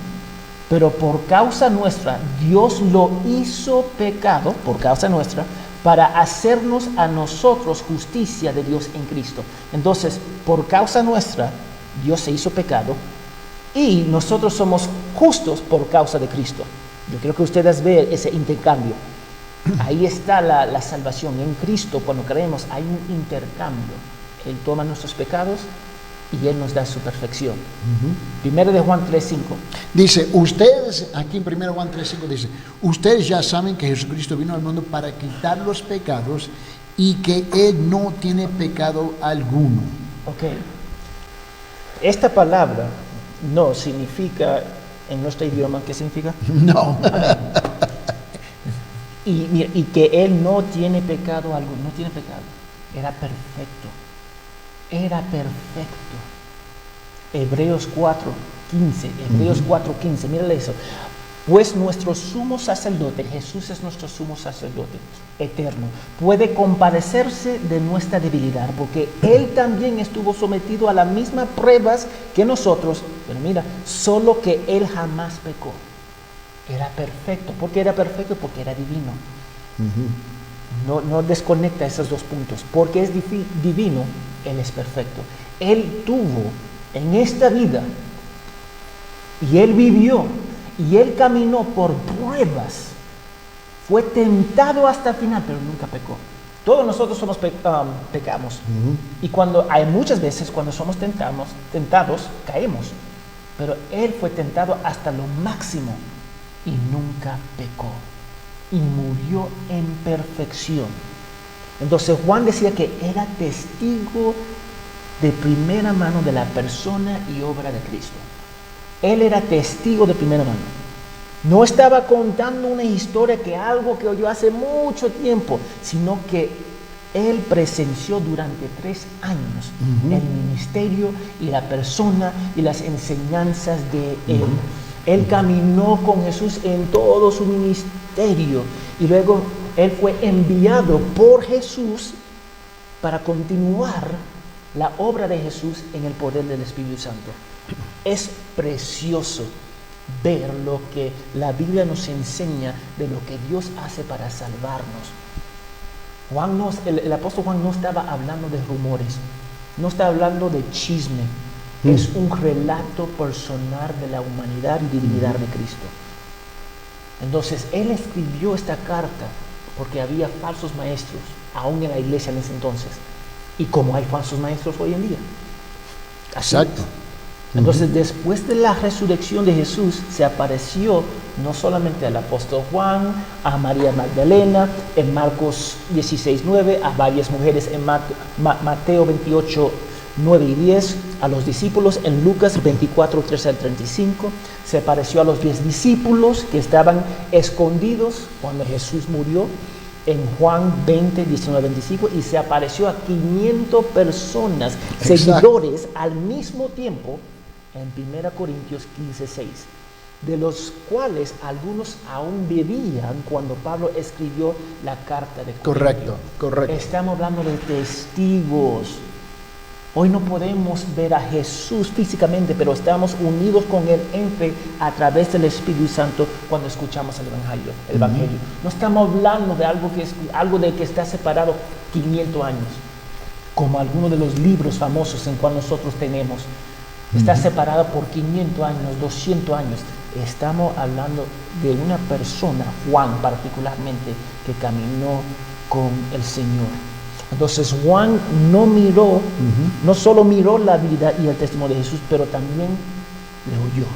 Speaker 4: pero por causa nuestra, Dios lo hizo pecado, por causa nuestra, para hacernos a nosotros justicia de Dios en Cristo. Entonces, por causa nuestra, Dios se hizo pecado y nosotros somos justos por causa de Cristo. Yo quiero que ustedes vean ese intercambio. Ahí está la salvación. En Cristo, cuando creemos, hay un intercambio. Él toma nuestros pecados y Él nos da su perfección. 1 de Juan 3:5.
Speaker 3: Dice, ustedes, aquí en 1 Juan 3:5 dice, ustedes ya saben que Jesucristo vino al mundo para quitar los pecados y que Él no tiene pecado alguno.
Speaker 4: Ok. Esta palabra no significa, en nuestro idioma, ¿qué significa?
Speaker 3: No.
Speaker 4: Y que Él no tiene pecado alguno, no tiene pecado. Era perfecto. Era perfecto. Hebreos 4:15. Hebreos 4:15. Mírale eso. Pues nuestro sumo sacerdote, Jesús es nuestro sumo sacerdote eterno, puede compadecerse de nuestra debilidad, porque Él también estuvo sometido a las mismas pruebas que nosotros, pero mira, solo que Él jamás pecó. Era perfecto. ¿Por qué era perfecto? Porque era divino. No desconecta esos dos puntos. Porque es divino, Él es perfecto. Él tuvo en esta vida, y Él vivió, y Él caminó por pruebas. Fue tentado hasta el final, pero nunca pecó. Todos nosotros somos pecamos. Y hay muchas veces cuando somos tentados, caemos. Pero Él fue tentado hasta lo máximo y nunca pecó. Y murió en perfección. Entonces Juan decía que era testigo de primera mano de la persona y obra de Cristo. Él era testigo de primera mano. No estaba contando una historia algo que oyó hace mucho tiempo, sino que Él presenció durante 3 años el ministerio y la persona y las enseñanzas de Él. Él caminó con Jesús en todo su ministerio y luego Él fue enviado por Jesús para continuar la obra de Jesús en el poder del Espíritu Santo. Es precioso ver lo que la Biblia nos enseña de lo que Dios hace para salvarnos. El apóstol Juan no estaba hablando de rumores, no está hablando de chisme. Es un relato personal de la humanidad y divinidad de Cristo. Entonces, él escribió esta carta porque había falsos maestros, aún en la iglesia en ese entonces. Y como hay falsos maestros hoy en día. Así
Speaker 3: Exacto.
Speaker 4: es. Entonces, después de la resurrección de Jesús, se apareció no solamente al apóstol Juan, a María Magdalena, en Marcos 16:9, a varias mujeres en Mateo 28:9 y 10, a los discípulos en Lucas 24:13 al 35, se apareció a los 10 discípulos que estaban escondidos cuando Jesús murió, en Juan 20:19-25, y se apareció a 500 personas, seguidores al mismo tiempo, en 1 Corintios 15:6, de los cuales algunos aún vivían cuando Pablo escribió la carta de Corintios.
Speaker 3: Correcto.
Speaker 4: Estamos hablando de testigos. Hoy no podemos ver a Jesús físicamente, pero estamos unidos con Él a través del Espíritu Santo cuando escuchamos el Evangelio. No estamos hablando de algo de que está separado 500 años, como algunos de los libros famosos en cual nosotros tenemos. Está separada por 500 años, 200 años. Estamos hablando de una persona, Juan particularmente, que caminó con el Señor. Entonces Juan no solo miró la vida y el testimonio de Jesús, pero también le oyó,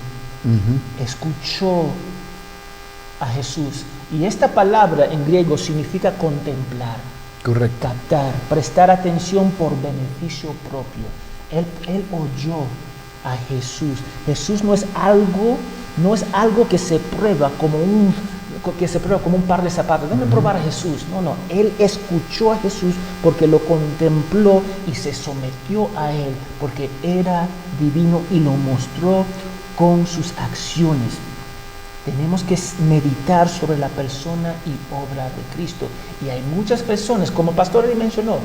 Speaker 4: escuchó a Jesús. Y esta palabra en griego significa contemplar, captar, prestar atención por beneficio propio. Él oyó a Jesús. Jesús no es algo que se prueba como que se prueba como un par de zapatos. Déjame probar a Jesús. No, él escuchó a Jesús porque lo contempló y se sometió a él porque era divino y lo mostró con sus acciones. Tenemos que meditar sobre la persona y obra de Cristo. Y hay muchas personas, como Pastor Eddie mencionó,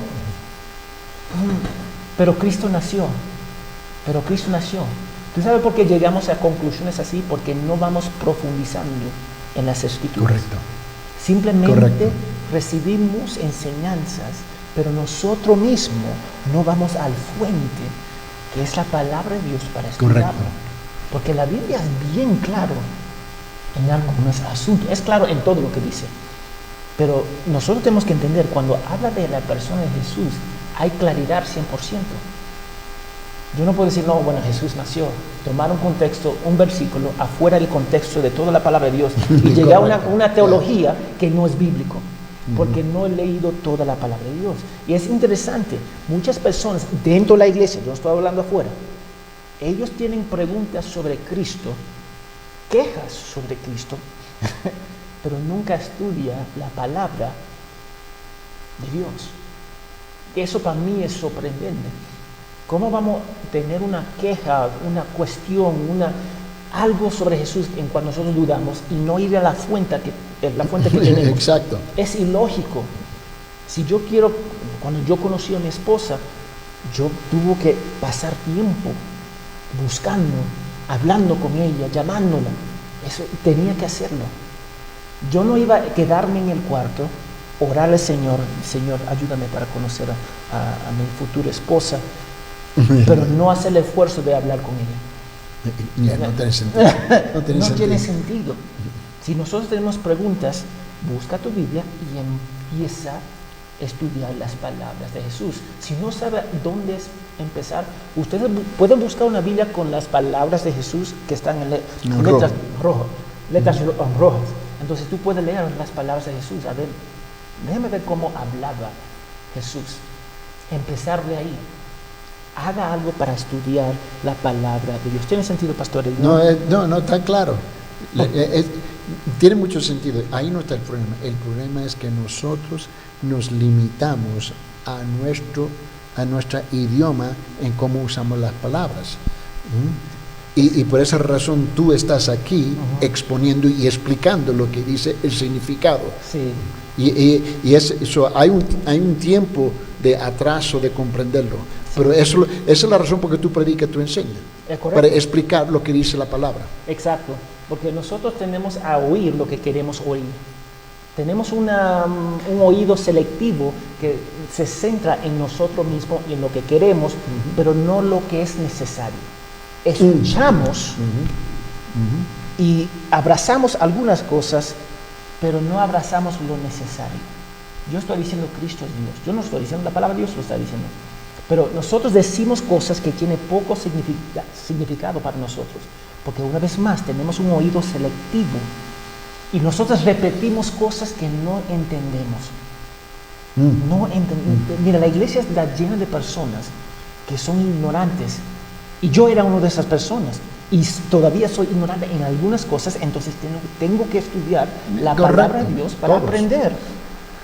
Speaker 4: pero Cristo nació. ¿Tú sabes por qué llegamos a conclusiones así? Porque no vamos profundizando en las Escrituras.
Speaker 3: Correcto.
Speaker 4: Simplemente recibimos enseñanzas, pero nosotros mismos no vamos al fuente, que es la palabra de Dios, para estudiarlo. Porque la Biblia es bien claro en algunos asuntos. Es claro en todo lo que dice. Pero nosotros tenemos que entender, cuando habla de la persona de Jesús, hay claridad 100%. Yo no puedo decir, no, bueno, Jesús nació. Tomar un contexto, un versículo, afuera del contexto de toda la palabra de Dios y llegar a una teología que no es bíblico. Porque no he leído toda la palabra de Dios. Y es interesante, muchas personas dentro de la iglesia, yo no estoy hablando afuera, ellos tienen preguntas sobre Cristo, quejas sobre Cristo, pero nunca estudia la palabra de Dios. Eso para mí es sorprendente. ¿Cómo vamos a tener una queja, una cuestión, algo sobre Jesús en cuando nosotros dudamos y no ir a la fuente que tenemos?
Speaker 3: Exacto.
Speaker 4: Es ilógico. Si yo quiero, cuando yo conocí a mi esposa, yo tuve que pasar tiempo buscando, hablando con ella, llamándola. Eso tenía que hacerlo. Yo no iba a quedarme en el cuarto, orar al Señor, Señor, ayúdame para conocer a mi futura esposa, pero no hacer el esfuerzo de hablar con ella.
Speaker 3: No tiene sentido.
Speaker 4: No tiene sentido. Si nosotros tenemos preguntas, busca tu Biblia y empieza a estudiar las palabras de Jesús. Si no sabe dónde empezar, ustedes pueden buscar una Biblia con las palabras de Jesús que están en letras rojas. Entonces tú puedes leer las palabras de Jesús. A ver, déjame ver cómo hablaba Jesús. Empezar de ahí. Haga algo para estudiar la palabra de Dios. ¿Tiene sentido, pastor?
Speaker 3: No, está claro. Tiene mucho sentido. Ahí no está el problema. El problema es que nosotros nos limitamos a nuestro idioma en cómo usamos las palabras. Y por esa razón tú estás aquí exponiendo y explicando lo que dice el significado.
Speaker 4: Sí.
Speaker 3: Y eso, hay un tiempo de atraso de comprenderlo. Pero esa es la razón por que tú predicas, tú enseñas.
Speaker 4: Es correcto.
Speaker 3: Para explicar lo que dice la palabra.
Speaker 4: Exacto. Porque nosotros tenemos a oír lo que queremos oír. Tenemos un oído selectivo que se centra en nosotros mismos y en lo que queremos, pero no lo que es necesario. Escuchamos y abrazamos algunas cosas, pero no abrazamos lo necesario. Yo estoy diciendo Cristo es Dios. Yo no estoy diciendo, la palabra de Dios lo está diciendo. Pero nosotros decimos cosas que tienen poco significado para nosotros. Porque una vez más tenemos un oído selectivo y nosotros repetimos cosas que no entendemos. Mira, la iglesia está llena de personas que son ignorantes. Y yo era una de esas personas. Y todavía soy ignorante en algunas cosas, entonces tengo que estudiar la palabra de Dios para aprender.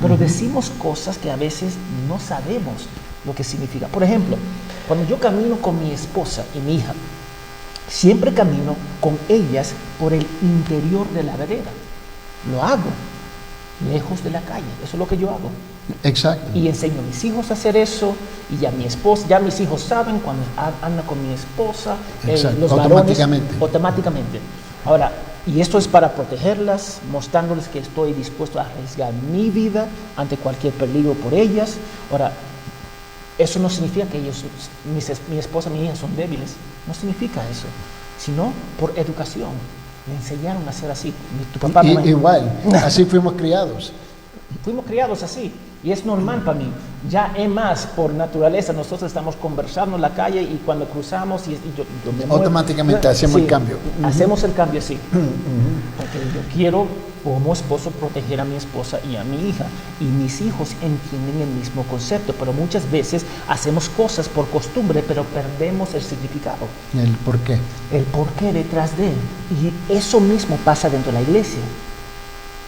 Speaker 4: Pero decimos cosas que a veces no sabemos lo que significa. Por ejemplo, cuando yo camino con mi esposa y mi hija, siempre camino con ellas por el interior de la vereda. Lo hago lejos de la calle. Eso es lo que yo hago.
Speaker 3: Exacto.
Speaker 4: Y enseño a mis hijos a hacer eso. Y ya mis hijos saben cuando ando con mi esposa, los varones, automáticamente. Ahora, y esto es para protegerlas, mostrándoles que estoy dispuesto a arriesgar mi vida ante cualquier peligro por ellas. Ahora, eso no significa que mi esposa y mi hija son débiles. No significa eso. Sino por educación. Me enseñaron a ser así. Tu papá,
Speaker 3: igual, así fuimos criados.
Speaker 4: Fuimos criados así. Y es normal para mí. Ya es más, por naturaleza, nosotros estamos conversando en la calle y cuando cruzamos yo me
Speaker 3: automáticamente hacemos el cambio.
Speaker 4: Hacemos el cambio, sí. Porque yo quiero, como esposo, proteger a mi esposa y a mi hija. Y mis hijos entienden el mismo concepto. Pero muchas veces hacemos cosas por costumbre, pero perdemos el significado.
Speaker 3: ¿El por qué? El
Speaker 4: por qué detrás de él. Y eso mismo pasa dentro de la iglesia.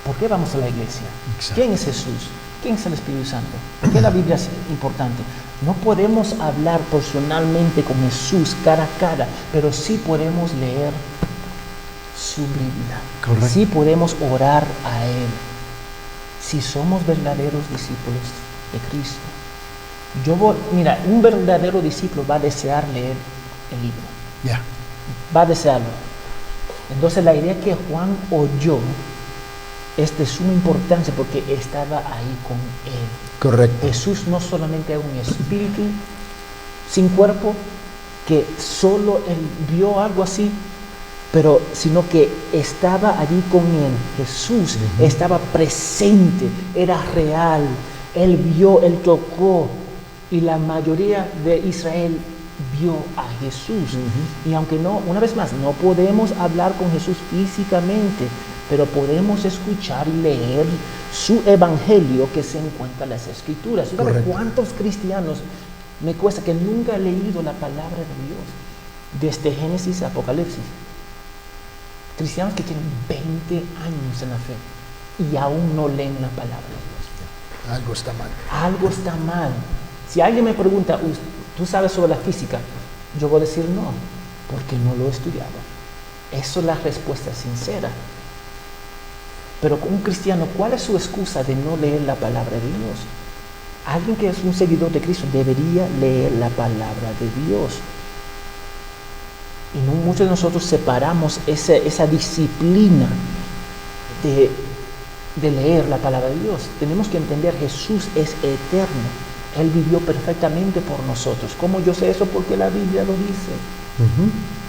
Speaker 4: ¿Por qué vamos a la iglesia?
Speaker 3: Exacto.
Speaker 4: ¿Quién es Jesús? ¿Quién es el Espíritu Santo? ¿Por qué la Biblia es importante? No podemos hablar personalmente con Jesús cara a cara, pero sí podemos leer su Biblia.
Speaker 3: Correcto.
Speaker 4: Sí podemos orar a Él. Si somos verdaderos discípulos de Cristo. Mira, un verdadero discípulo va a desear leer el libro.
Speaker 3: Ya.
Speaker 4: Va a desearlo. Entonces la idea que Juan oyó es de suma importancia porque estaba ahí con Él.
Speaker 3: Correcto.
Speaker 4: Jesús no solamente era un espíritu sin cuerpo, que solo Él vio algo así, sino que estaba allí con Él. Jesús estaba presente, era real. Él vio, Él tocó, y la mayoría de Israel vio a Jesús. Y aunque no, una vez más, no podemos hablar con Jesús físicamente, pero podemos escuchar y leer su evangelio que se encuentra en las Escrituras. ¿Sabes cuántos cristianos me cuesta que nunca he leído la palabra de Dios? Desde Génesis a Apocalipsis. Cristianos que tienen 20 años en la fe y aún no leen la palabra de Dios.
Speaker 3: Algo está mal.
Speaker 4: Algo está mal. Si alguien me pregunta, ¿tú sabes sobre la física? Yo voy a decir no, porque no lo he estudiado. Eso es la respuesta sincera. Pero un cristiano, ¿cuál es su excusa de no leer la palabra de Dios? Alguien que es un seguidor de Cristo debería leer la palabra de Dios. Y muchos de nosotros separamos esa disciplina de leer la palabra de Dios. Tenemos que entender, Jesús es eterno. Él vivió perfectamente por nosotros. ¿Cómo yo sé eso? Porque la Biblia lo dice.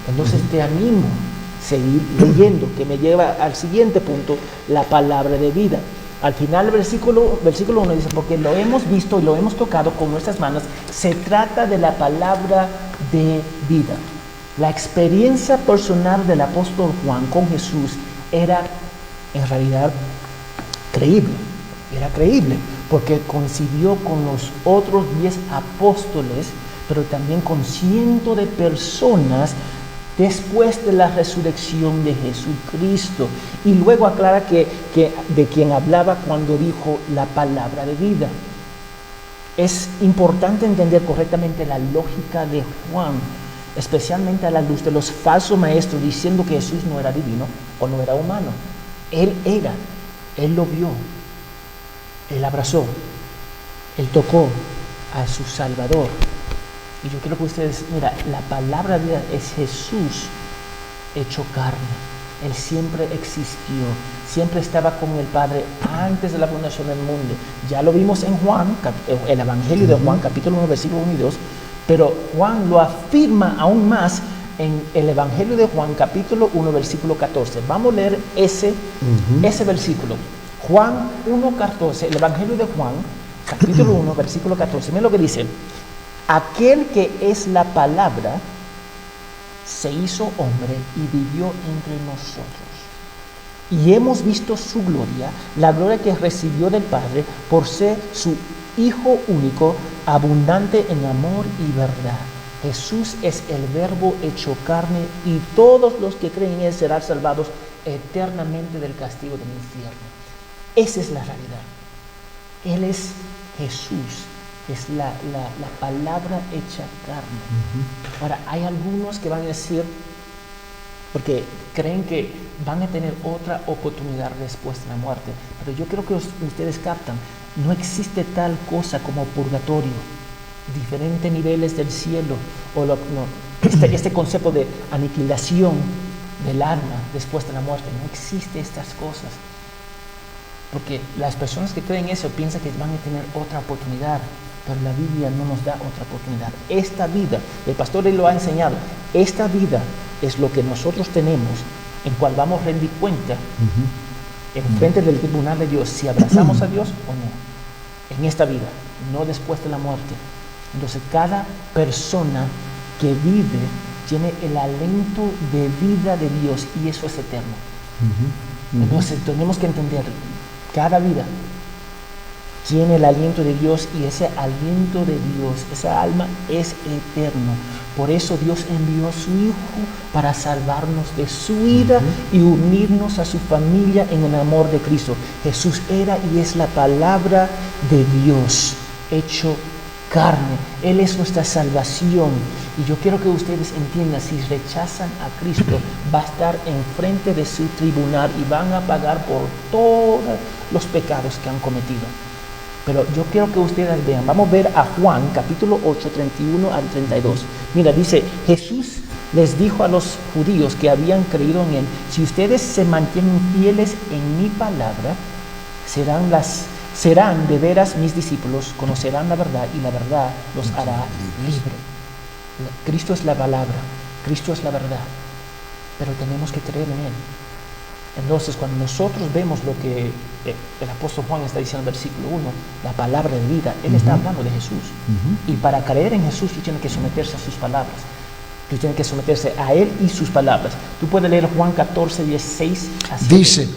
Speaker 4: Entonces te animo a seguir leyendo, que me lleva al siguiente punto, la palabra de vida. Al final del versículo 1 dice, porque lo hemos visto y lo hemos tocado con nuestras manos, se trata de la palabra de vida. La experiencia personal del apóstol Juan con Jesús era en realidad creíble. Era creíble porque coincidió con los otros 10 apóstoles, pero también con cientos de personas después de la resurrección de Jesucristo. Y luego aclara que de quien hablaba cuando dijo la palabra de vida. Es importante entender correctamente la lógica de Juan, especialmente a la luz de los falsos maestros diciendo que Jesús no era divino o no era humano. Él lo vio, Él abrazó, Él tocó a su Salvador. Y yo quiero que ustedes, mira, la palabra de Dios es Jesús hecho carne. Él siempre existió, siempre estaba con el Padre antes de la fundación del mundo. Ya lo vimos en Juan, el Evangelio de Juan, capítulo 1, versículo 1 y 2, pero Juan lo afirma aún más en el Evangelio de Juan, capítulo 1, versículo 14. Vamos a leer ese versículo. Juan 1, 14, el Evangelio de Juan, capítulo 1, versículo 14. Miren lo que dice. Aquel que es la palabra se hizo hombre y vivió entre nosotros. Y hemos visto su gloria, la gloria que recibió del Padre por ser su Hijo único, abundante en amor y verdad. Jesús es el Verbo hecho carne y todos los que creen en Él serán salvados eternamente del castigo del infierno. Esa es la realidad. Él es Jesús. Es la palabra hecha carne. Ahora, hay algunos que van a decir, porque creen que van a tener otra oportunidad después de la muerte, pero yo creo que ustedes captan, no existe tal cosa como purgatorio, diferentes niveles del cielo, o este concepto de aniquilación del alma después de la muerte. No existe estas cosas, porque las personas que creen eso piensan que van a tener otra oportunidad. Pero la Biblia no nos da otra oportunidad. Esta vida, el pastor lo ha enseñado, esta vida es lo que nosotros tenemos, en cual vamos a rendir cuenta en frente del tribunal de Dios, si abrazamos a Dios o no, en esta vida, no después de la muerte. Entonces cada persona que vive tiene el aliento de vida de Dios y eso es eterno. Entonces tenemos que entender, cada vida tiene el aliento de Dios, y ese aliento de Dios, esa alma es eterno. Por eso Dios envió a su Hijo para salvarnos de su ira y unirnos a su familia en el amor de Cristo. Jesús era y es la palabra de Dios hecho carne. Él es nuestra salvación. Y yo quiero que ustedes entiendan, si rechazan a Cristo, va a estar enfrente de su tribunal y van a pagar por todos los pecados que han cometido. Pero yo quiero que ustedes vean, vamos a ver a Juan capítulo 8, 31 al 32. Mira, dice, Jesús les dijo a los judíos que habían creído en él: si ustedes se mantienen fieles en mi palabra, serán de veras mis discípulos, conocerán la verdad y la verdad los hará libre. Cristo es la palabra, Cristo es la verdad, pero tenemos que creer en él. Entonces, cuando nosotros vemos lo que el apóstol Juan está diciendo en el versículo 1, la palabra de vida, él está hablando de Jesús. Y para creer en Jesús, tú tienes que someterse a sus palabras. Tú tienes que someterse a él y sus palabras. Tú puedes leer Juan 14, 16 a 7.
Speaker 3: Dice,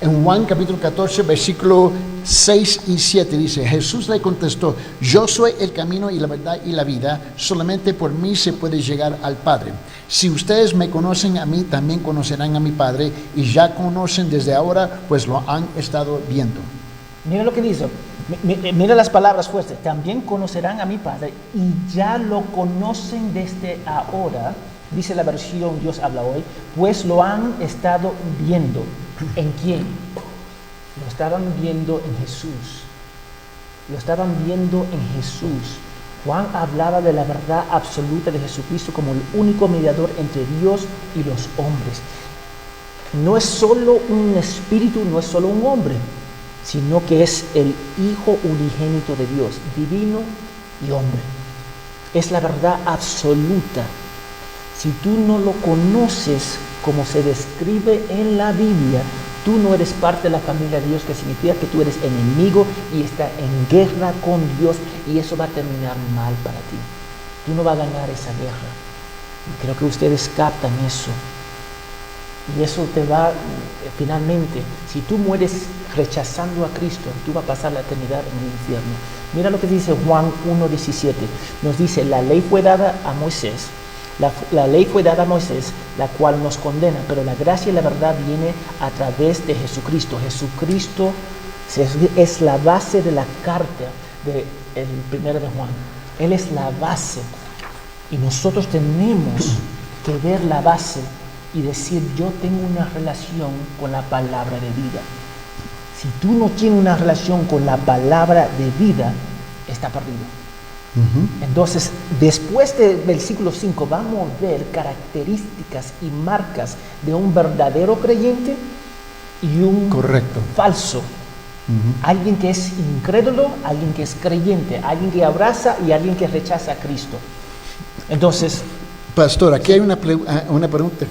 Speaker 3: en Juan capítulo 14, versículo 6 y 7, dice, Jesús le contestó: yo soy el camino y la verdad y la vida, solamente por mí se puede llegar al Padre. Si ustedes me conocen a mí, también conocerán a mi Padre, y ya conocen desde ahora, pues lo han estado viendo.
Speaker 4: Mira lo que dice, mira las palabras fuertes: también conocerán a mi Padre, y ya lo conocen desde ahora, dice la versión Dios habla hoy, pues lo han estado viendo. ¿En quién? Lo estaban viendo en Jesús. Lo estaban viendo en Jesús. Juan hablaba de la verdad absoluta de Jesucristo como el único mediador entre Dios y los hombres. No es solo un espíritu, no es solo un hombre, sino que es el Hijo unigénito de Dios, divino y hombre. Es la verdad absoluta. Si tú no lo conoces como se describe en la Biblia, tú no eres parte de la familia de Dios, que significa que tú eres enemigo y estás en guerra con Dios, y eso va a terminar mal para ti. Tú no vas a ganar esa guerra. Y creo que ustedes captan eso. Y eso te va, finalmente, si tú mueres rechazando a Cristo, tú vas a pasar la eternidad en el infierno. Mira lo que dice Juan 1:17. Nos dice, la ley fue dada a Moisés. La ley fue dada a Moisés, la cual nos condena, pero la gracia y la verdad viene a través de Jesucristo. Jesucristo es la base de la carta del 1 de Juan. Él es la base, y nosotros tenemos que ver la base y decir: yo tengo una relación con la palabra de vida. Si tú no tienes una relación con la palabra de vida, está perdido. Entonces, después del versículo 5, vamos a ver características y marcas de un verdadero creyente y un falso. Alguien que es incrédulo, alguien que es creyente, alguien que abraza y alguien que rechaza a Cristo. Entonces,
Speaker 3: pastor, aquí hay una pregunta.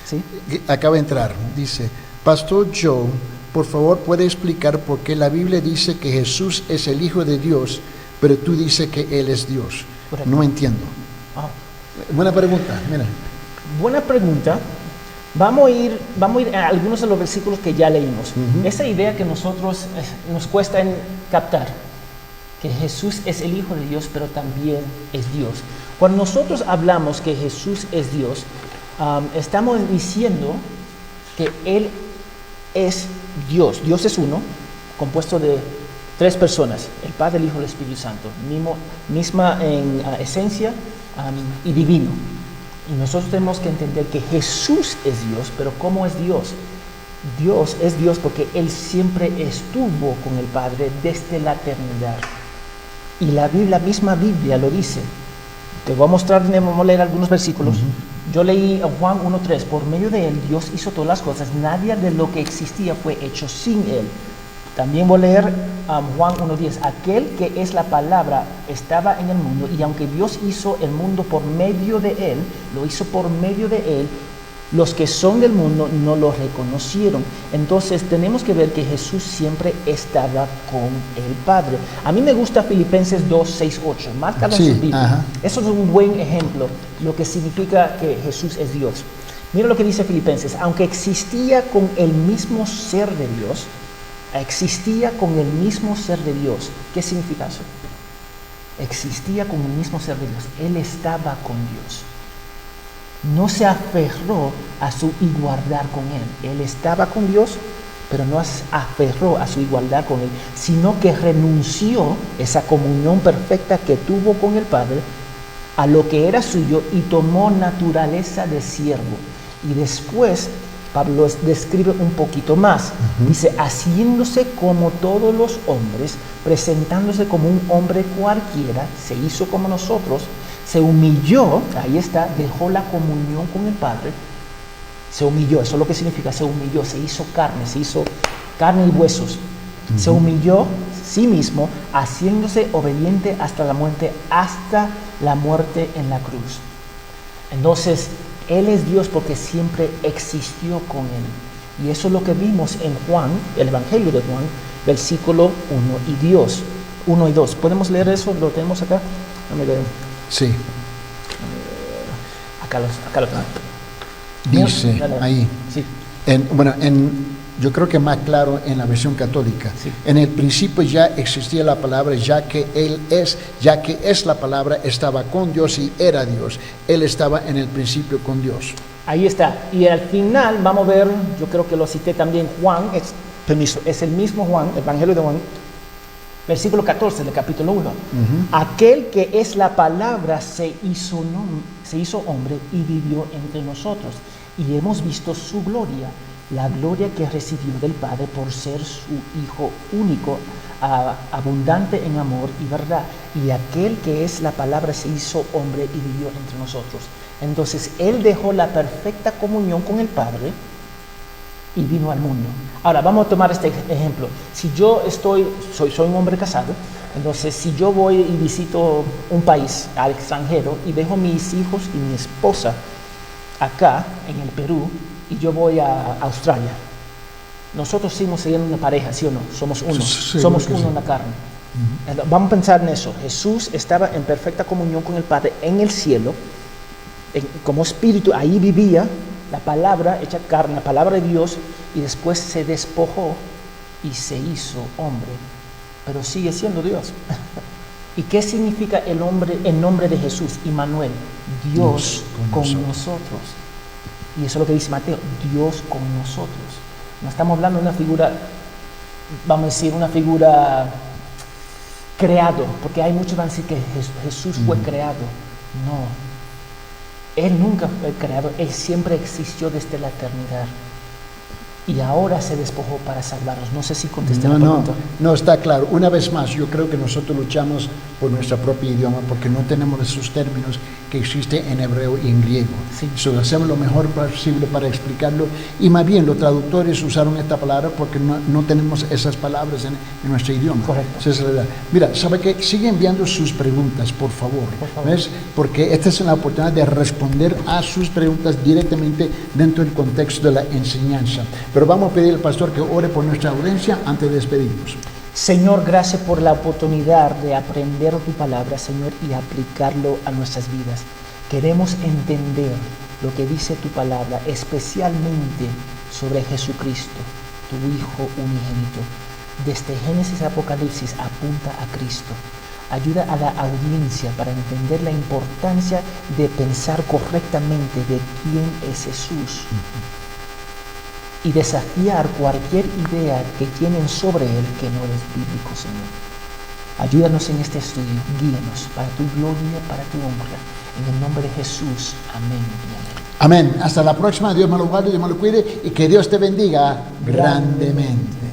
Speaker 4: ¿sí?
Speaker 3: Acaba de entrar. Dice, Pastor Joe, por favor, ¿puede explicar por qué la Biblia dice que Jesús es el Hijo de Dios, pero tú dices que Él es Dios?
Speaker 4: Correcto.
Speaker 3: No entiendo. Buena pregunta, mira.
Speaker 4: Buena pregunta. Vamos a ir a algunos de los versículos que ya leímos. Esa idea que nosotros nos cuesta en captar, que Jesús es el Hijo de Dios, pero también es Dios. Cuando nosotros hablamos que Jesús es Dios, estamos diciendo que Él es Dios. Dios es uno, compuesto de tres personas: el Padre, el Hijo y el Espíritu Santo, misma en esencia y divino. Y nosotros tenemos que entender que Jesús es Dios. Pero ¿cómo es Dios? Dios es Dios porque Él siempre estuvo con el Padre desde la eternidad. Y la misma Biblia lo dice. Te voy a mostrar, vamos a leer algunos versículos. Yo leí a Juan 1:3. Por medio de Él Dios hizo todas las cosas. Nada de lo que existía fue hecho sin Él. También voy a leer Juan 1:10. Aquel que es la palabra estaba en el mundo, y aunque Dios hizo el mundo por medio de Él, lo hizo por medio de Él, los que son del mundo no lo reconocieron. Entonces tenemos que ver que Jesús siempre estaba con el Padre. A mí me gusta Filipenses 2:6-8. Márcalo en su Biblia. Eso es un buen ejemplo, lo que significa que Jesús es Dios. Mira lo que dice Filipenses. Aunque existía con el mismo ser de Dios, Existía con el mismo ser de Dios. ¿Qué significa eso? Existía con el mismo ser de Dios. Él estaba con Dios. No se aferró a su igualdad con Él. Él estaba con Dios, pero no se aferró a su igualdad con Él, sino que renunció esa comunión perfecta que tuvo con el Padre a lo que era suyo y tomó naturaleza de siervo. Y después Pablo describe un poquito más. Dice, haciéndose como todos los hombres, presentándose como un hombre cualquiera, se hizo como nosotros, se humilló, ahí está, dejó la comunión con el Padre, se humilló, eso es lo que significa, se humilló, se hizo carne y huesos, se humilló sí mismo, haciéndose obediente hasta la muerte en la cruz. Entonces, Él es Dios porque siempre existió con Él. Y eso es lo que vimos en Juan, el Evangelio de Juan, versículo 1 y 2. ¿Podemos leer eso? ¿Lo tenemos acá?
Speaker 3: Sí.
Speaker 4: Acá lo tengo.
Speaker 3: Dice ahí.
Speaker 4: Sí.
Speaker 3: Yo creo que más claro en la versión católica.
Speaker 4: Sí.
Speaker 3: En el principio ya existía la palabra, ya que es la palabra, estaba con Dios y era Dios. Él estaba en el principio con Dios.
Speaker 4: Ahí está. Y al final vamos a ver, yo creo que lo cité también Juan, es el mismo Juan, el Evangelio de Juan, versículo 14 del capítulo 1. Aquel que es la palabra se hizo hombre y vivió entre nosotros. Y hemos visto su gloria, la gloria que recibió del Padre por ser su Hijo único, abundante en amor y verdad. Y aquel que es la palabra se hizo hombre y vivió entre nosotros. Entonces, Él dejó la perfecta comunión con el Padre y vino al mundo. Ahora, vamos a tomar este ejemplo. Si yo soy un hombre casado, entonces si yo voy y visito un país al extranjero y dejo mis hijos y mi esposa acá en el Perú, y yo voy a Australia, nosotros seguimos siendo una pareja, ¿sí o no? Somos uno, somos uno en la carne. Vamos a pensar en eso. Jesús estaba en perfecta comunión con el Padre en el cielo, como espíritu, ahí vivía la palabra hecha carne, la palabra de Dios, y después se despojó y se hizo hombre, pero sigue siendo Dios. ¿Y qué significa el nombre de Jesús? Immanuel, Dios con nosotros. Y eso es lo que dice Mateo, Dios con nosotros. No estamos hablando de una figura, vamos a decir, una figura creado, porque hay muchos que van a decir que Jesús fue creado. No, Él nunca fue creado, Él siempre existió desde la eternidad. Y ahora se despojó para salvarnos. No sé si contesté la pregunta.
Speaker 3: No, está claro. Una vez más, yo creo que nosotros luchamos por nuestro propio idioma porque no tenemos esos términos que existen en hebreo y en griego.
Speaker 4: Sí.
Speaker 3: Hacemos lo mejor posible para explicarlo. Y más bien, los traductores usaron esta palabra porque no tenemos esas palabras en nuestro idioma.
Speaker 4: Correcto.
Speaker 3: Esa es la verdad. Mira, ¿sabe qué? Sigue enviando sus preguntas, por favor. ¿Ves? Porque esta es la oportunidad de responder a sus preguntas directamente dentro del contexto de la enseñanza. Pero vamos a pedir al pastor que ore por nuestra audiencia antes de despedirnos.
Speaker 4: Señor, gracias por la oportunidad de aprender tu palabra, Señor, y aplicarlo a nuestras vidas. Queremos entender lo que dice tu palabra, especialmente sobre Jesucristo, tu Hijo unigénito. Desde Génesis a Apocalipsis apunta a Cristo. Ayuda a la audiencia para entender la importancia de pensar correctamente de quién es Jesús. Y desafiar cualquier idea que tienen sobre Él que no es bíblico, Señor. Ayúdanos en este estudio, guíanos para tu gloria, para tu honra. En el nombre de Jesús, amén y amén.
Speaker 3: Amén. Hasta la próxima. Dios me lo guarde, Dios me lo cuide y que Dios te bendiga grandemente.